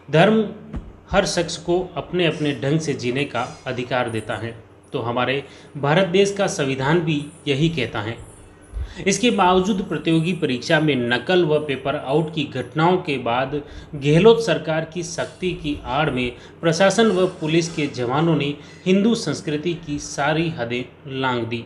धर्म हर शख्स को अपने अपने ढंग से जीने का अधिकार देता है, तो हमारे भारत देश का संविधान भी यही कहता है। इसके बावजूद प्रतियोगी परीक्षा में नकल व पेपर आउट की घटनाओं के बाद गहलोत सरकार की सख्ती की आड़ में प्रशासन व पुलिस के जवानों ने हिंदू संस्कृति की सारी हदें लांघ दी।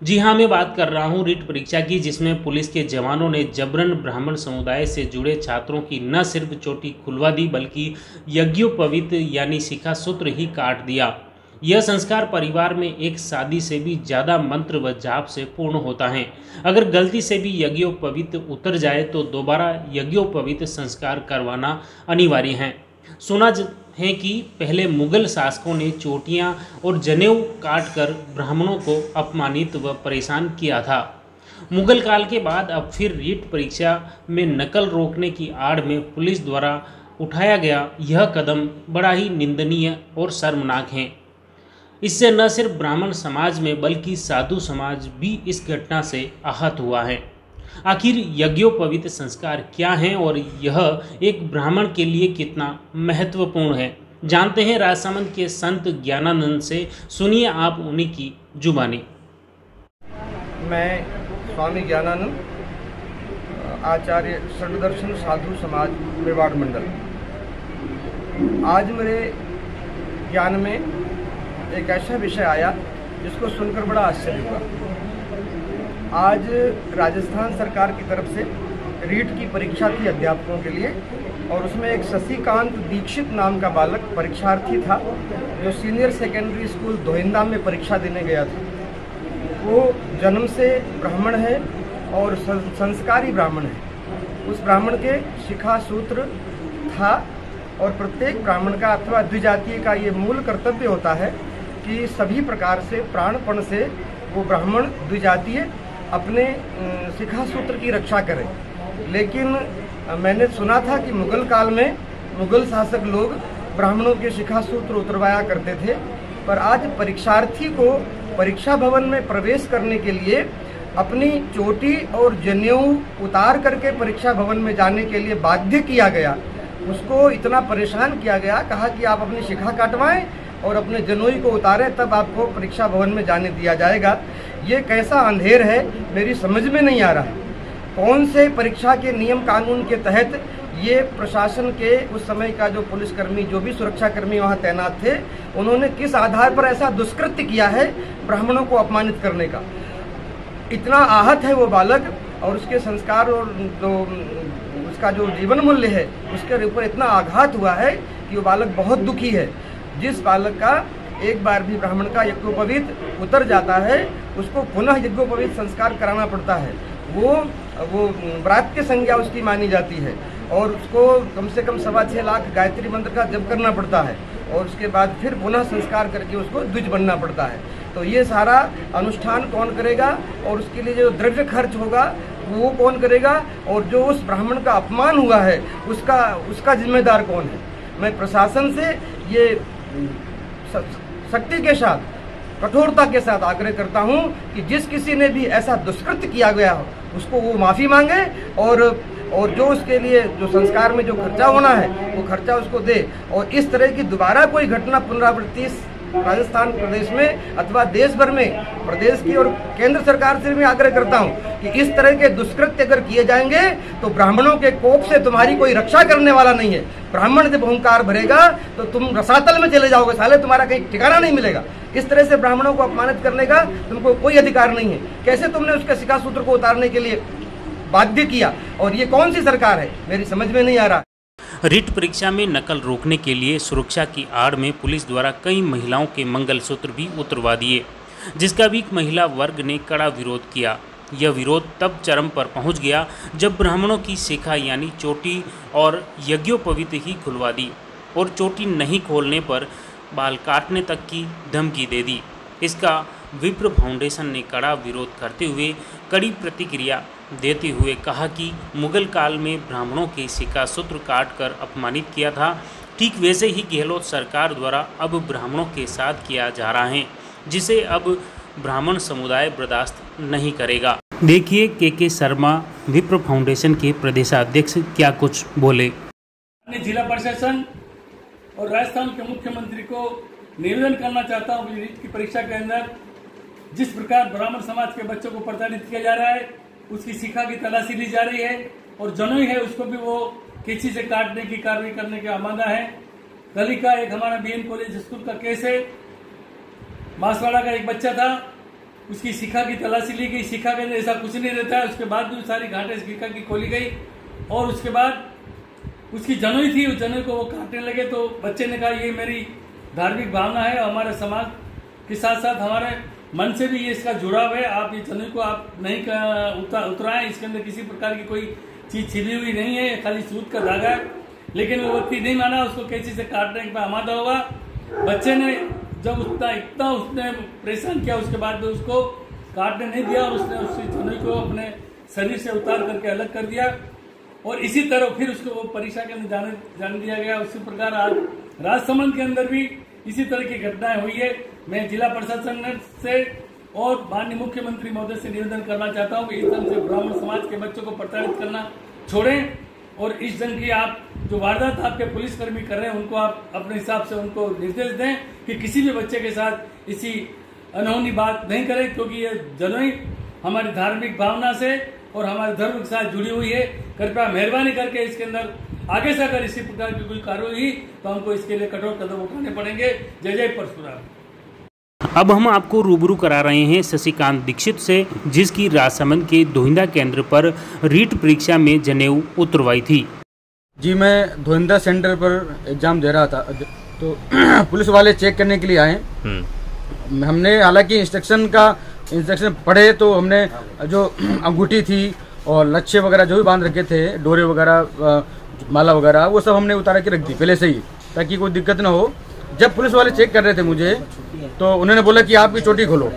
जी हाँ, मैं बात कर रहा हूँ रीट परीक्षा की, जिसमें पुलिस के जवानों ने जबरन ब्राह्मण समुदाय से जुड़े छात्रों की न सिर्फ चोटी खुलवा दी बल्कि यज्ञोपवीत यानी शिखा सूत्र ही काट दिया। यह संस्कार परिवार में एक शादी से भी ज़्यादा मंत्र व जाप से पूर्ण होता है। अगर गलती से भी यज्ञोपवीत उतर जाए तो दोबारा यज्ञोपवीत संस्कार करवाना अनिवार्य है। सुना है कि पहले मुगल शासकों ने चोटियां और जनेऊ काटकर ब्राह्मणों को अपमानित व परेशान किया था। मुगल काल के बाद अब फिर रीट परीक्षा में नकल रोकने की आड़ में पुलिस द्वारा उठाया गया यह कदम बड़ा ही निंदनीय और शर्मनाक है। इससे न सिर्फ ब्राह्मण समाज में बल्कि साधु समाज भी इस घटना से आहत हुआ है। आखिर यज्ञोपवीत संस्कार क्या हैं और यह एक ब्राह्मण के लिए कितना महत्वपूर्ण है, जानते हैं राजसमंद के संत ज्ञानानंद से। सुनिए आप उन्हीं की जुबानी। मैं स्वामी ज्ञानानंद, आचार्य षड्दर्शन साधु समाज मेवाड़ मंडल। आज मेरे ज्ञान में एक ऐसा विषय आया जिसको सुनकर बड़ा आश्चर्य हुआ। आज राजस्थान सरकार की तरफ से रीट की परीक्षा थी अध्यापकों के लिए, और उसमें एक शशिकांत दीक्षित नाम का बालक परीक्षार्थी था जो सीनियर सेकेंडरी स्कूल धोइंदा में परीक्षा देने गया था। वो जन्म से ब्राह्मण है और संस्कारी ब्राह्मण है। उस ब्राह्मण के शिखा सूत्र था, और प्रत्येक ब्राह्मण का अथवा द्विजातीय का ये मूल कर्तव्य होता है कि सभी प्रकार से प्राणपण से वो ब्राह्मण द्विजातीय अपने शिखा सूत्र की रक्षा करें। लेकिन मैंने सुना था कि मुगल काल में मुगल शासक लोग ब्राह्मणों के शिखा सूत्र उतरवाया करते थे, पर आज परीक्षार्थी को परीक्षा भवन में प्रवेश करने के लिए अपनी चोटी और जनेऊ उतार करके परीक्षा भवन में जाने के लिए बाध्य किया गया। उसको इतना परेशान किया गया, कहा कि आप अपनी शिखा काटवाएं और अपने जनेऊ को उतारें, तब आपको परीक्षा भवन में जाने दिया जाएगा। ये कैसा अंधेर है, मेरी समझ में नहीं आ रहा है। कौन से परीक्षा के नियम कानून के तहत ये प्रशासन के उस समय का जो पुलिसकर्मी, जो भी सुरक्षाकर्मी वहाँ तैनात थे, उन्होंने किस आधार पर ऐसा दुष्कृत्य किया है ब्राह्मणों को अपमानित करने का। इतना आहत है वो बालक, और उसके संस्कार और जो उसका जो जीवन मूल्य है उसके ऊपर इतना आघात हुआ है कि वो बालक बहुत दुखी है। जिस बालक का एक बार भी ब्राह्मण का यज्ञोपवीत उतर जाता है उसको पुनः यज्ञोपवीत संस्कार कराना पड़ता है। वो व्रत की संज्ञा उसकी मानी जाती है, और उसको कम से कम 6.25 लाख गायत्री मंत्र का जप करना पड़ता है, और उसके बाद फिर पुनः संस्कार करके उसको द्विज बनना पड़ता है। तो ये सारा अनुष्ठान कौन करेगा, और उसके लिए जो द्रव्य खर्च होगा वो कौन करेगा, और जो उस ब्राह्मण का अपमान हुआ है उसका जिम्मेदार कौन है। मैं प्रशासन से ये सख्ती के साथ, कठोरता के साथ आग्रह करता हूं कि जिस किसी ने भी ऐसा दुष्कृत्य किया गया हो उसको वो माफ़ी मांगे, और जो उसके लिए जो संस्कार में जो खर्चा होना है वो खर्चा उसको दे। और इस तरह की दोबारा कोई घटना पुनरावृत्ति राजस्थान प्रदेश में अथवा देश भर में, प्रदेश की और केंद्र सरकार से भी आग्रह करता हूं कि इस तरह के दुष्कृत्य अगर किए जाएंगे तो ब्राह्मणों के कोप से तुम्हारी कोई रक्षा करने वाला नहीं है। ब्राह्मण जब अहंकार भरेगा तो तुम रसातल में चले जाओगे, साले तुम्हारा कहीं ठिकाना नहीं मिलेगा। इस तरह से ब्राह्मणों को अपमानित करने का तुमको कोई अधिकार नहीं है। कैसे तुमने उसके शिखा सूत्र को उतारने के लिए बाध्य किया, और ये कौन सी सरकार है, मेरी समझ में नहीं आ रहा। रीट परीक्षा में नकल रोकने के लिए सुरक्षा की आड़ में पुलिस द्वारा कई महिलाओं के मंगलसूत्र भी उतरवा दिए, जिसका भी महिला वर्ग ने कड़ा विरोध किया। यह विरोध तब चरम पर पहुंच गया जब ब्राह्मणों की शिखा यानी चोटी और यज्ञोपवीत ही खुलवा दी, और चोटी नहीं खोलने पर बाल काटने तक की धमकी दे दी। इसका विप्र फाउंडेशन ने कड़ा विरोध करते हुए कड़ी प्रतिक्रिया देते हुए कहा कि मुगल काल में ब्राह्मणों के शिखा सूत्र काट कर अपमानित किया था, ठीक वैसे ही गहलोत सरकार द्वारा अब ब्राह्मणों के साथ किया जा रहा है, जिसे अब ब्राह्मण समुदाय बर्दाश्त नहीं करेगा। देखिए के शर्मा विप्र फाउंडेशन के प्रदेशाध्यक्ष क्या कुछ बोले। जिला प्रशासन और राजस्थान के मुख्यमंत्री को निवेदन करना चाहता हूं कि नीट की परीक्षा के अंदर जिस प्रकार ब्राह्मण समाज के बच्चों को प्रताड़ित किया जा रहा है, उसकी शिक्षा की तलाशी ली जा रही है और जनोई है उसको भी वो कैंची से काटने की कार्रवाई करने का आमादा है। कल का एक हमारा बीएन कॉलेज स्कूल का केस है, बांसवाड़ा का एक बच्चा था, उसकी शिक्षा की तलाशी ली गई, शिक्षा के अंदर ऐसा कुछ नहीं रहता है, उसके बाद भी सारी घाटें शिक्षा की खोली गई और उसके बाद उसकी जनोई थी, उस जनोई को वो काटने लगे। तो बच्चे ने कहा ये मेरी धार्मिक भावना है, हमारे समाज के साथ साथ हमारे मन से भी ये इसका जुड़ाव है, आप ये जनोई को आप नहीं उतराएं, इसके अंदर किसी प्रकार की कोई चीज छिपी हुई नहीं है, खाली सूत का धागा है। लेकिन वो व्यक्ति नहीं माना, उसको कैंची से काटने के बाद आमादा हुआ। बच्चे ने जब इतना उसने परेशान किया, उसके बाद भी उसको काटने नहीं दिया और उसने उसकी जनोई को अपने शरीर से उतार करके अलग कर दिया और इसी तरह फिर उसको वो परीक्षा के अंदर जाने दिया गया। उसी प्रकार आज राजसमंद के अंदर भी इसी तरह की घटनाएं हुई है। मैं जिला प्रशासन से और माननीय मुख्यमंत्री महोदय से निवेदन करना चाहता हूं कि इस ढंग से ब्राह्मण समाज के बच्चों को प्रताड़ित करना छोड़ें और इस ढंग की आप जो वारदात आपके पुलिसकर्मी कर रहे हैं उनको आप अपने हिसाब से उनको निर्देश दें कि किसी भी बच्चे के साथ इसी अनहोनी बात नहीं करें, क्योंकि ये जनोई हमारी धार्मिक भावना से और हमारे धर्म के साथ जुड़ी हुई है। कृपया मेहरबानी करके इसके अंदर आगे से अगर इसी प्रकार की कोई कार्रवाई हुई तो हमको इसके लिए कठोर कदम उठाने पड़ेंगे। जय जय परशुराम। अब हम आपको रूबरू करा रहे हैं शशिकांत दीक्षित से, जिसकी राजसमंद के धोइंदा केंद्र पर रीट परीक्षा में जनेऊ उतरवाई थी। जी, मैं धोइंदा सेंटर पर एग्जाम दे रहा था तो पुलिस वाले चेक करने के लिए आए। हमने हालांकि इंस्ट्रक्शन पढ़े तो हमने जो अंगूठी थी और लच्छे वगैरह जो भी बांध रखे थे, डोरे वगैरह, माला वगैरह, वो सब हमने उतार के रख दी पहले से ही, ताकि कोई दिक्कत ना हो। जब पुलिस वाले चेक कर रहे थे मुझे तो उन्होंने बोला कि आपकी चोटी खोलो।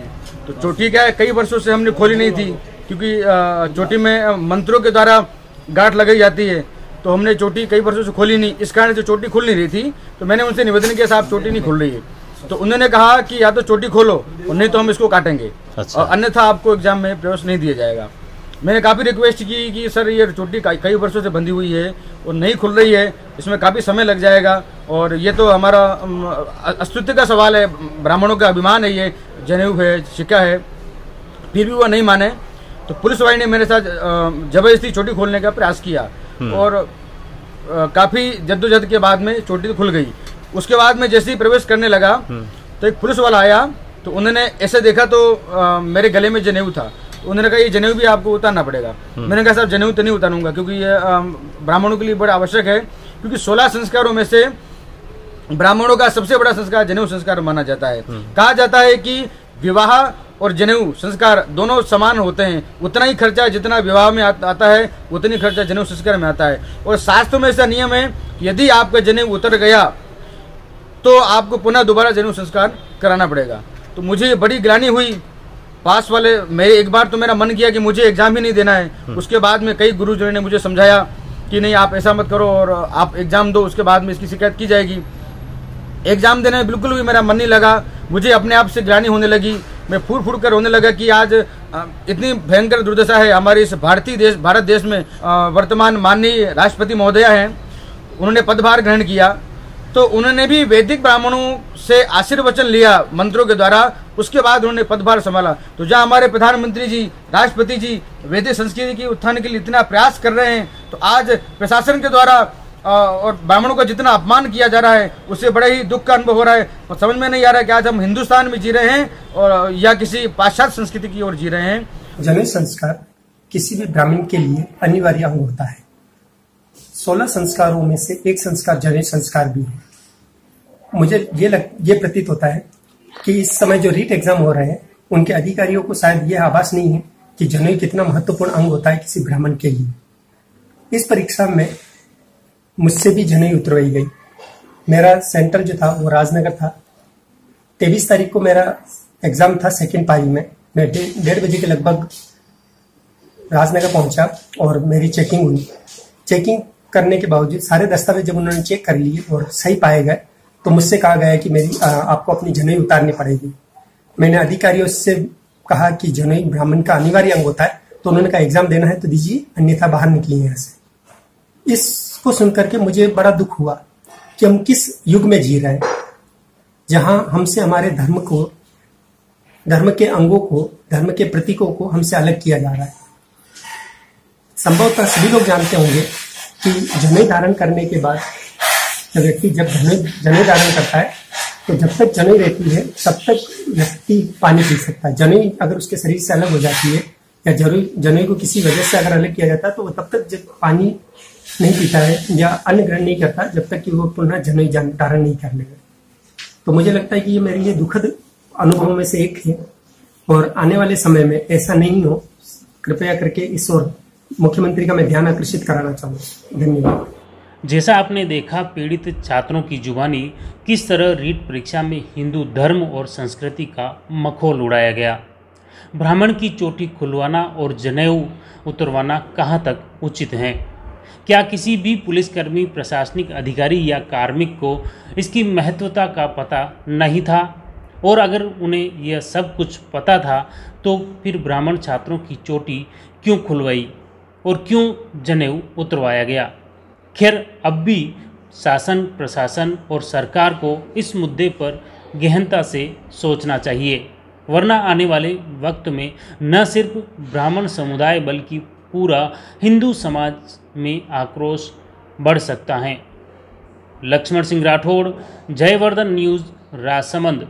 तो चोटी क्या है, कई वर्षों से हमने खोली नहीं थी, क्योंकि चोटी में मंत्रों के द्वारा गांठ लगाई जाती है, तो हमने चोटी कई वर्षों से खोली नहीं, इस कारण से चोटी खुल नहीं रही थी। तो मैंने उनसे निवेदन किया, साहब चोटी नहीं खुल रही है। तो उन्होंने कहा कि या तो चोटी खोलो और नहीं तो हम इसको काटेंगे। अच्छा। और अन्यथा आपको एग्जाम में प्रवेश नहीं दिया जाएगा। मैंने काफ़ी रिक्वेस्ट की कि सर ये चोटी कई वर्षों से बंधी हुई है और नहीं खुल रही है, इसमें काफ़ी समय लग जाएगा और ये तो हमारा अस्तित्व का सवाल है, ब्राह्मणों का अभिमान है, ये जनेऊ है, शिक्का है। फिर भी वह नहीं माने तो पुलिस वाले ने मेरे साथ जबरदस्ती चोटी खोलने का प्रयास किया और काफ़ी जद्दोजहद के बाद में चोटी तो खुल गई। उसके बाद में जैसे ही प्रवेश करने लगा तो एक पुलिस वाला आया, तो उन्होंने ऐसे देखा तो मेरे गले में जनेऊ था। उन्होंने कहा ये जनेऊ भी आपको उतारना पड़ेगा। मैंने कहा साहब जनेऊ तो नहीं उतारूंगा, क्योंकि ये ब्राह्मणों के लिए बड़ा आवश्यक है, क्योंकि 16 संस्कारों में से ब्राह्मणों का सबसे बड़ा संस्कार जनेऊ संस्कार माना जाता है। कहा जाता है कि विवाह और जनेऊ संस्कार दोनों समान होते हैं, उतना ही खर्चा जितना विवाह में आता है उतनी खर्चा जनेऊ संस्कार में आता है। और शास्त्रों में ऐसा नियम है कि यदि आपका जनेऊ उतर गया तो आपको पुनः दोबारा जनेऊ संस्कार कराना पड़ेगा। तो मुझे बड़ी ग्लानि हुई। पास वाले मेरे एक बार तो मेरा मन किया कि मुझे एग्जाम ही नहीं देना है। उसके बाद में कई गुरुजनों ने मुझे समझाया कि नहीं आप ऐसा मत करो और आप एग्जाम दो, उसके बाद में इसकी शिकायत की जाएगी। एग्जाम देने में बिल्कुल भी मेरा मन नहीं लगा, मुझे अपने आप से ग्लानि होने लगी। मैं फूट फूट कर रोने लगा कि आज इतनी भयंकर दुर्दशा है हमारे इस भारत देश में। वर्तमान माननीय राष्ट्रपति महोदया हैं, उन्होंने पदभार ग्रहण किया तो उन्होंने भी वैदिक ब्राह्मणों से आशीर्वचन लिया मंत्रों के द्वारा, उसके बाद उन्होंने पदभार संभाला। तो जहाँ हमारे प्रधानमंत्री जी, राष्ट्रपति जी वैदिक संस्कृति के उत्थान के लिए इतना प्रयास कर रहे हैं, तो आज प्रशासन के द्वारा और ब्राह्मणों का जितना अपमान किया जा रहा है उससे बड़ा ही दुख का अनुभव हो रहा है। और समझ में नहीं आ रहा है कि आज हम हिंदुस्तान में जी रहे हैं और या किसी पाश्चात्य संस्कृति की ओर जी रहे हैं। जनेऊ संस्कार किसी भी ब्राह्मण के लिए अनिवार्य अंग होता है। 16 संस्कारों में से एक संस्कार जनेऊ संस्कार भी है। मुझे ये प्रतीत होता है कि इस समय जो रीट एग्जाम हो रहे हैं उनके अधिकारियों को शायद यह आभास नहीं है कि जनेऊ कितना महत्वपूर्ण अंग होता है किसी ब्राह्मण के लिए। इस परीक्षा में मुझसे भी जनेऊ उतरवाई गई। मेरा सेंटर जो था वो राजनगर था। 23 तारीख को मेरा एग्जाम था सेकेंड पारी में। मैं 1:30 बजे के लगभग राजनगर पहुंचा और मेरी चेकिंग हुई। चेकिंग करने के बावजूद सारे दस्तावेज जब उन्होंने चेक कर लिए और सही पाए गए तो मुझसे कहा गया कि आपको अपनी जनेऊ उतारनी पड़ेगी। मैंने अधिकारियों से कहा कि जनेऊ ब्राह्मण का अनिवार्य अंग होता है, तो उन्होंने कहा एग्जाम देना है तो दीजिए, अन्यथा बाहर निकलिए यहाँ से। इस उसको सुनकर के मुझे बड़ा दुख हुआ कि हम किस युग में जी रहे हैं, जहां हमसे हमारे धर्म को, धर्म के अंगों को, धर्म के प्रतीकों को हमसे अलग किया जा रहा है। संभवतः सभी लोग जानते होंगे कि जनेऊ धारण करने के बाद व्यक्ति जब जनेऊ धारण करता है तो जब तक जनेऊ रहती है तब तक व्यक्ति पानी पी सकता है। जनेऊ अगर उसके शरीर से अलग हो जाती है या जनेऊ को किसी वजह से अगर अलग किया जाता है तो वो तब तक जब पानी नहीं पीता है या अन्न ग्रहण नहीं करता जब तक कि वो पुनः जनेऊ धारण नहीं कर लेगा। तो मुझे लगता है कि ये मेरे लिए दुखद अनुभवों में से एक है और आने वाले समय में ऐसा नहीं हो, कृपया करके इस ओर मुख्यमंत्री का मैं ध्यान आकर्षित कराना चाहूँगा। धन्यवाद। जैसा आपने देखा पीड़ित छात्रों की जुबानी किस तरह रीट परीक्षा में हिंदू धर्म और संस्कृति का मखौल उड़ाया गया। ब्राह्मण की चोटी खुलवाना और जनेऊ उतरवाना कहाँ तक उचित है? क्या किसी भी पुलिसकर्मी, प्रशासनिक अधिकारी या कार्मिक को इसकी महत्वता का पता नहीं था? और अगर उन्हें यह सब कुछ पता था तो फिर ब्राह्मण छात्रों की चोटी क्यों खुलवाई और क्यों जनेऊ उतरवाया गया? खैर, अब भी शासन, प्रशासन और सरकार को इस मुद्दे पर गहनता से सोचना चाहिए, वरना आने वाले वक्त में न सिर्फ ब्राह्मण समुदाय बल्कि पूरा हिंदू समाज में आक्रोश बढ़ सकता है। लक्ष्मण सिंह राठौड़, जयवर्धन न्यूज़, राजसमंद।